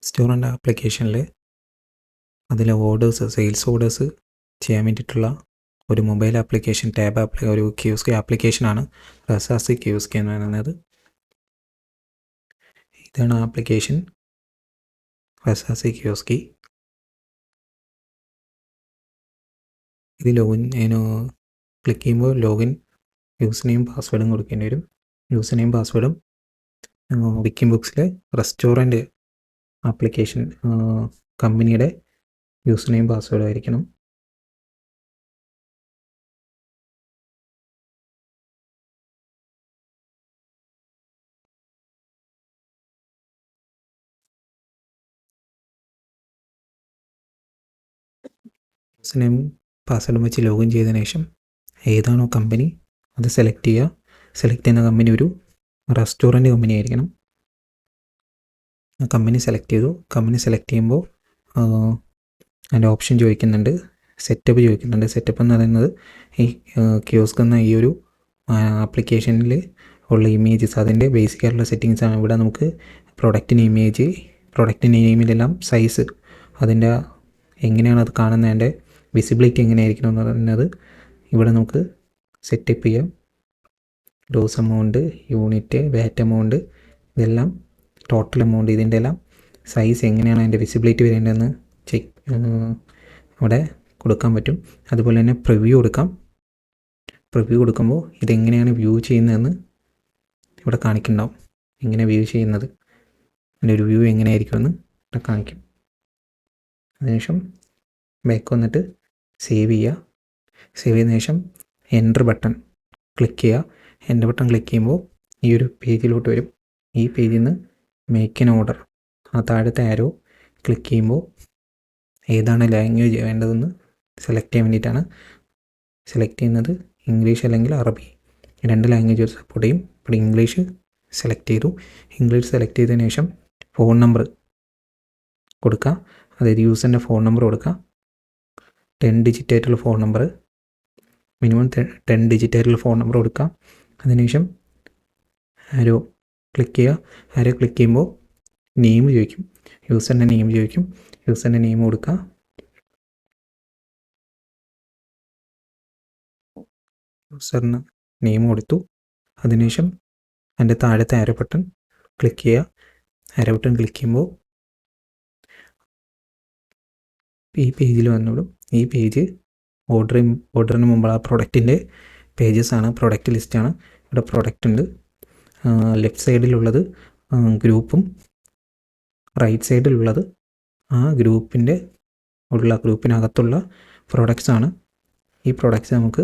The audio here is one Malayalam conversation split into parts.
റെസ്റ്റോറൻറ്റ് ആപ്ലിക്കേഷനിൽ അതിലെ ഓർഡേഴ്സ് സെയിൽസ് ഓർഡേഴ്സ് ചെയ്യാൻ വേണ്ടിയിട്ടുള്ള ഒരു മൊബൈൽ ആപ്ലിക്കേഷൻ ഒരു കിയോസ്ക് ആപ്ലിക്കേഷനാണ് റസാസി കിയോസ്ക് എന്ന് പറയുന്നത്. ഇതാണ് ആപ്ലിക്കേഷൻ റസാസി കിയോസ്കി. ഇത് ക്ലിക്ക് ചെയ്യുമ്പോൾ ലോഗിൻ യൂസർ നെയിം പാസ്വേഡും കൊടുക്കേണ്ടി വരും. യൂസർ നെയിം പാസ്വേഡും വിക്കിംഗ് ബുക്സിലെ റെസ്റ്റോറൻറ്റ് ആപ്ലിക്കേഷൻ കമ്പനിയുടെ യൂസർ നെയിം പാസ്വേഡും ആയിരിക്കണം. യൂസർ നെയിം പാസ്വേഡും വെച്ച് ലോഗിൻ ചെയ്തതിനു ശേഷം ഏതാണോ കമ്പനി അത് സെലക്ട് ചെയ്യുക. സെലക്ട് ചെയ്യുന്ന കമ്പനി ഒരു റെസ്റ്റോറൻറ്റ് കമ്പനി ആയിരിക്കണം. കമ്പനി സെലക്ട് ചെയ്തു. കമ്പനി സെലക്ട് ചെയ്യുമ്പോൾ അതിൻ്റെ ഓപ്ഷൻ ചോദിക്കുന്നുണ്ട്, സെറ്റപ്പ് ചോദിക്കുന്നുണ്ട്. സെറ്റപ്പ് എന്ന് പറയുന്നത് ഈ കിയോസ്ക് എന്ന ഈ ഒരു ആപ്ലിക്കേഷനിൽ ഉള്ള ഇമേജസ്, അതിൻ്റെ ബേസിക് ആയിട്ടുള്ള സെറ്റിങ്സാണ്. ഇവിടെ നമുക്ക് പ്രൊഡക്റ്റിന് ഇമേജ്, പ്രൊഡക്റ്റിൻ്റെ നെയിമിലെല്ലാം സൈസ്, അതിൻ്റെ എങ്ങനെയാണ് അത് കാണുന്നതിൻ്റെ വിസിബിലിറ്റി എങ്ങനെയായിരിക്കണം എന്ന് പറയുന്നത് ഇവിടെ നമുക്ക് സെറ്റപ്പ് ചെയ്യാം. ഗ്രോസ് എമൗണ്ട്, യൂണിറ്റ്, വാറ്റ് എമൗണ്ട്, ഇതെല്ലാം ടോട്ടൽ എമൗണ്ട്, ഇതിൻ്റെ എല്ലാം സൈസ് എങ്ങനെയാണ് അതിൻ്റെ വിസിബിലിറ്റി വരേണ്ടതെന്ന് അവിടെ കൊടുക്കാൻ പറ്റും. അതുപോലെ തന്നെ പ്രിവ്യൂ കൊടുക്കാം. പ്രിവ്യൂ കൊടുക്കുമ്പോൾ ഇതെങ്ങനെയാണ് വ്യൂ ചെയ്യുന്നതെന്ന് ഇവിടെ കാണിക്കുന്നുണ്ടാവും. എങ്ങനെ വ്യൂ ചെയ്യുന്നത്, അതിൻ്റെ ഒരു വ്യൂ എങ്ങനെയായിരിക്കുമെന്ന് ഇവിടെ കാണിക്കും. അതിനുശേഷം ബാക്ക് വന്നിട്ട് സേവ് ചെയ്യുക. സേവ് ചെയ്തതിനു ശേഷം എൻ്റർ ബട്ടൺ ക്ലിക്ക് ചെയ്യുക. എൻ്റർ ബട്ടൺ ക്ലിക്ക് ചെയ്യുമ്പോൾ ഈ ഒരു പേജിലോട്ട് വരും. ഈ പേജിൽ നിന്ന് മേക്ക് എൻ ഓർഡർ, ആ താഴത്തെ ആരോ ക്ലിക്ക് ചെയ്യുമ്പോൾ ഏതാണ് ലാംഗ്വേജ് വേണ്ടതെന്ന് സെലക്ട് ചെയ്യാൻ വേണ്ടിയിട്ടാണ്. സെലക്ട് ചെയ്യുന്നത് ഇംഗ്ലീഷ് അല്ലെങ്കിൽ അറബി, രണ്ട് ലാംഗ്വേജ് സപ്പോർട്ട് ചെയ്യും. ഇപ്പോൾ ഇംഗ്ലീഷ് സെലക്ട് ചെയ്തു. ഇംഗ്ലീഷ് സെലക്ട് ചെയ്തതിന് ശേഷം ഫോൺ നമ്പർ കൊടുക്കുക. അതായത് യൂസറിൻ്റെ ഫോൺ നമ്പർ കൊടുക്കുക. 10 ഡിജിറ്റ് ആയിട്ടുള്ള ഫോൺ നമ്പർ, മിനിമം 10 ഡിജിറ്റ് ആയിട്ടുള്ള ഫോൺ നമ്പർ കൊടുക്കുക. അതിനുശേഷം ആരോ ക്ലിക്ക് ചെയ്യുക. ആരോ ക്ലിക്ക് ചെയ്യുമ്പോൾ നെയിം ചോദിക്കും, യൂസറിൻ്റെ നെയിം ചോദിക്കും. യൂസറിൻ്റെ നെയിം കൊടുക്കുക. യൂസറിന് നെയിം കൊടുത്തു. അതിനുശേഷം അതിൻ്റെ താഴത്തെ ആരോ ബട്ടൺ ക്ലിക്ക് ചെയ്യുക. ആരോ ബട്ടൺ ക്ലിക്ക് ചെയ്യുമ്പോൾ ഈ പേജിൽ വന്നോളും. ഈ പേജ് ഓർഡറിന് മുമ്പുള്ള പ്രൊഡക്റ്റിൻ്റെ പേജസാണ്, പ്രൊഡക്റ്റ് ലിസ്റ്റാണ്. ഇവിടെ പ്രൊഡക്റ്റ് ഉണ്ട്. ലെഫ്റ്റ് സൈഡിലുള്ളത് ഗ്രൂപ്പും റൈറ്റ് സൈഡിലുള്ളത് ആ ഗ്രൂപ്പിനകത്തുള്ള പ്രൊഡക്ട്സാണ്. ഈ പ്രൊഡക്ട്സ് നമുക്ക്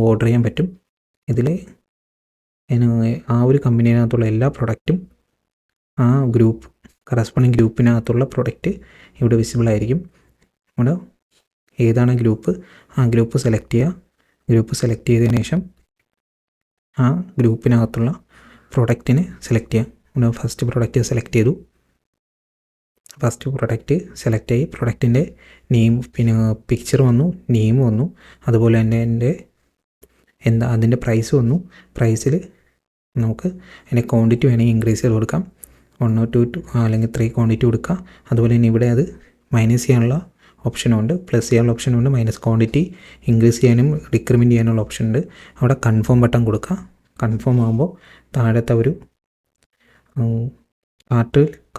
ഓർഡർ ചെയ്യാൻ പറ്റും. ഇതിൽ ആ ഒരു കമ്പനിയിനകത്തുള്ള എല്ലാ പ്രൊഡക്റ്റും ആ കറസ്പോണ്ടിങ് ഗ്രൂപ്പിനകത്തുള്ള പ്രൊഡക്റ്റ് ഇവിടെ വിസിബിൾ ആയിരിക്കും. ഇവിടെ ഏതാണ് ഗ്രൂപ്പ്, ആ ഗ്രൂപ്പ് സെലക്ട് ചെയ്യുക. ഗ്രൂപ്പ് സെലക്ട് ചെയ്തതിന് ശേഷം ആ ഗ്രൂപ്പിനകത്തുള്ള പ്രൊഡക്റ്റിനെ സെലക്ട് ചെയ്യുക. ഇവിടെ ഫസ്റ്റ് പ്രൊഡക്റ്റ് സെലക്ട് ചെയ്തു. ഫസ്റ്റ് പ്രൊഡക്റ്റ് സെലക്ട് ആയി. പ്രൊഡക്റ്റിൻ്റെ നെയിം, പിന്നെ പിക്ചർ വന്നു, നെയിം വന്നു. അതുപോലെ തന്നെ അതിൻ്റെ പ്രൈസ് വന്നു. പ്രൈസിൽ നമുക്ക് അതിൻ്റെ ക്വാണ്ടിറ്റി വേണമെങ്കിൽ ഇൻക്രീസ് ചെയ്ത് കൊടുക്കാം. 1 or 2 അല്ലെങ്കിൽ 3 ക്വാണ്ടിറ്റി കൊടുക്കുക. അതുപോലെ തന്നെ ഇവിടെ അത് മൈനസ് ചെയ്യാനുള്ള ഓപ്ഷനുണ്ട്, പ്ലസ് ചെയ്യാനുള്ള ഓപ്ഷനുണ്ട്. മൈനസ് ക്വാണ്ടിറ്റി ഇൻക്രീസ് ചെയ്യാനും ഡിക്രിമെൻറ്റ് ചെയ്യാനുള്ള ഓപ്ഷൻ ഉണ്ട്. അവിടെ കൺഫേം ബട്ടൺ കൊടുക്കുക. കൺഫേം ആകുമ്പോൾ താഴത്തെ ഒരു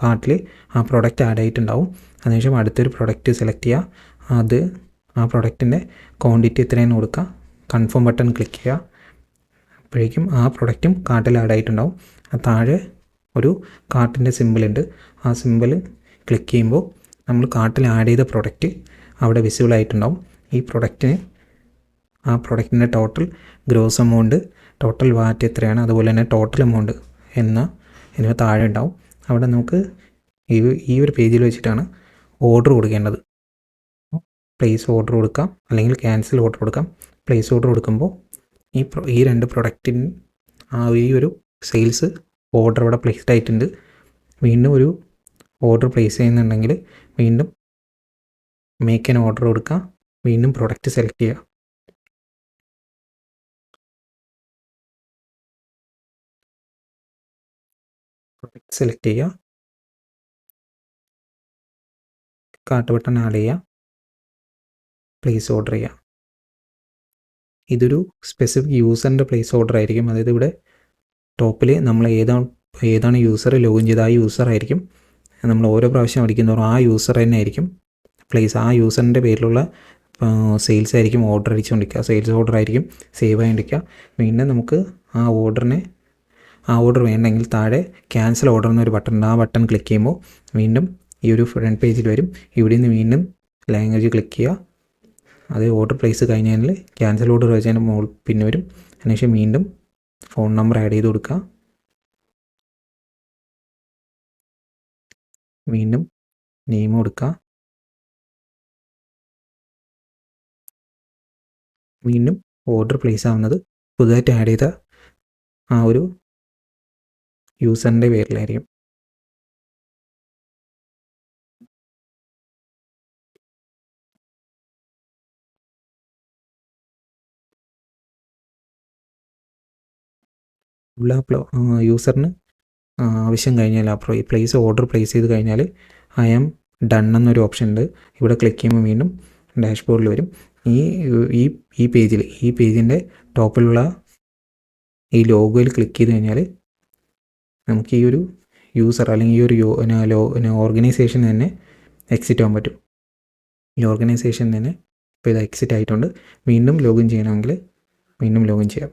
കാർട്ടിൽ ആ പ്രൊഡക്റ്റ് ആഡ് ആയിട്ടുണ്ടാവും. അതിനുശേഷം അടുത്തൊരു പ്രൊഡക്റ്റ് സെലക്ട് ചെയ്യുക. ആ പ്രൊഡക്റ്റിൻ്റെ ക്വാണ്ടിറ്റി എത്രയെന്ന് കൊടുക്കുക. കൺഫേം ബട്ടൺ ക്ലിക്ക് ചെയ്യുക. അപ്പോഴേക്കും ആ പ്രൊഡക്റ്റും കാർട്ടിൽ ആഡ് ആയിട്ടുണ്ടാവും. താഴെ ഒരു കാർട്ടിൻ്റെ സിമ്പിളുണ്ട്. ആ സിമ്പിൾ ക്ലിക്ക് ചെയ്യുമ്പോൾ നമ്മൾ കാർട്ടിൽ ആഡ് ചെയ്ത പ്രൊഡക്റ്റ് അവിടെ വിസിബിൾ ആയിട്ടുണ്ടാവും. ഈ ആ പ്രൊഡക്റ്റിൻ്റെ ടോട്ടൽ ഗ്രോസ് എമൗണ്ട്, ടോട്ടൽ വാറ്റ് എത്രയാണ്, അതുപോലെ തന്നെ ടോട്ടൽ എമൗണ്ട് എന്നിവ താഴെ ഉണ്ടാവും. അവിടെ നമുക്ക് ഈ ഒരു പേജിൽ വെച്ചിട്ടാണ് ഓർഡർ കൊടുക്കേണ്ടത്. പ്ലേസ് ഓർഡർ കൊടുക്കാം, അല്ലെങ്കിൽ ക്യാൻസൽ ഓർഡർ കൊടുക്കാം. പ്ലേസ് ഓർഡർ കൊടുക്കുമ്പോൾ ഈ രണ്ട് പ്രൊഡക്റ്റിന് ഈ ഒരു സെയിൽസ് ഓർഡർ ഇവിടെ പ്ലേസ്ഡ് ആയിട്ടുണ്ട്. വീണ്ടും ഒരു ഓർഡർ പ്ലേസ് ചെയ്യുന്നുണ്ടെങ്കിൽ വീണ്ടും മേക്ക് എൻ ഓർഡർ കൊടുക്കുക. വീണ്ടും പ്രൊഡക്റ്റ് സെലക്ട് ചെയ്യുക. പ്രൊഡക്റ്റ് സെലക്ട് ചെയ്യുക. കാർട്ട് ബട്ടൺ ആഡ് ചെയ്യുക, പ്ലേസ് ഓർഡർ ചെയ്യുക. ഇതൊരു സ്പെസിഫിക് യൂസറിൻ്റെ പ്ലേസ് ഓർഡർ ആയിരിക്കും. അതായത് ഇവിടെ ടോപ്പിൽ നമ്മൾ ഏതാണ് യൂസർ ലോഗിൻ ചെയ്ത് ആ യൂസർ ആയിരിക്കും. നമ്മൾ ഓരോ പ്രാവശ്യം അടിക്കുന്നതോറും ആ യൂസർ തന്നെ ആയിരിക്കും പ്ലേസ്, ആ യൂസറിൻ്റെ പേരിലുള്ള സെയിൽസ് ആയിരിക്കും ഓർഡർ അടിച്ചുകൊണ്ടിരിക്കുക, സെയിൽസ് ഓർഡർ ആയിരിക്കും സേവ് ആയിരിക്കുക. വീണ്ടും നമുക്ക് ആ ഓർഡർ വേണ്ടെങ്കിൽ താഴെ ക്യാൻസൽ ഓർഡർ എന്നൊരു ബട്ടൺ ഉണ്ട്. ആ ബട്ടൺ ക്ലിക്ക് ചെയ്യുമ്പോൾ വീണ്ടും ഈ ഒരു ഫ്രണ്ട് പേജിൽ വരും. ഇവിടെ നിന്ന് വീണ്ടും ലാംഗ്വേജ് ക്ലിക്ക് ചെയ്യുക. അത് ഓർഡർ പ്ലേസ് കഴിഞ്ഞാൽ ക്യാൻസൽ ഓർഡർ വെച്ചതിന് പിന്നെ വരും. അതിനുശേഷം വീണ്ടും ഫോൺ നമ്പർ ആഡ് ചെയ്ത് കൊടുക്കുക. വീണ്ടും നെയിം കൊടുക്കുക. വീണ്ടും ഓർഡർ പ്ലേസ് ആവുന്നത് പുതുതായിട്ട് ആഡ് ചെയ്ത ആ ഒരു യൂസറിൻ്റെ പേരിലായിരിക്കും. യൂസറിന് ആവശ്യം കഴിഞ്ഞാൽ ഓർഡർ പ്ലേസ് ചെയ്ത് കഴിഞ്ഞാൽ ഐ ആം ഡൺ എന്നൊരു ഓപ്ഷൻ ഉണ്ട്. ഇവിടെ ക്ലിക്ക് ചെയ്യുമ്പോൾ വീണ്ടും ഡാഷ്ബോർഡിൽ വരും. ഈ പേജിൻ്റെ ടോപ്പിലുള്ള ഈ ലോഗോയിൽ ക്ലിക്ക് ചെയ്ത് കഴിഞ്ഞാൽ നമുക്ക് ഈ ഒരു യൂസർ അല്ലെങ്കിൽ ഈ ഒരു ഓർഗനൈസേഷൻ തന്നെ എക്സിറ്റ് ആകാൻ പറ്റും. ഈ ഓർഗനൈസേഷൻ തന്നെ ഇപ്പോൾ ഇത് എക്സിറ്റ് ആയിട്ടുണ്ട്. വീണ്ടും ലോഗിൻ ചെയ്യണമെങ്കിൽ വീണ്ടും ലോഗിൻ ചെയ്യാം.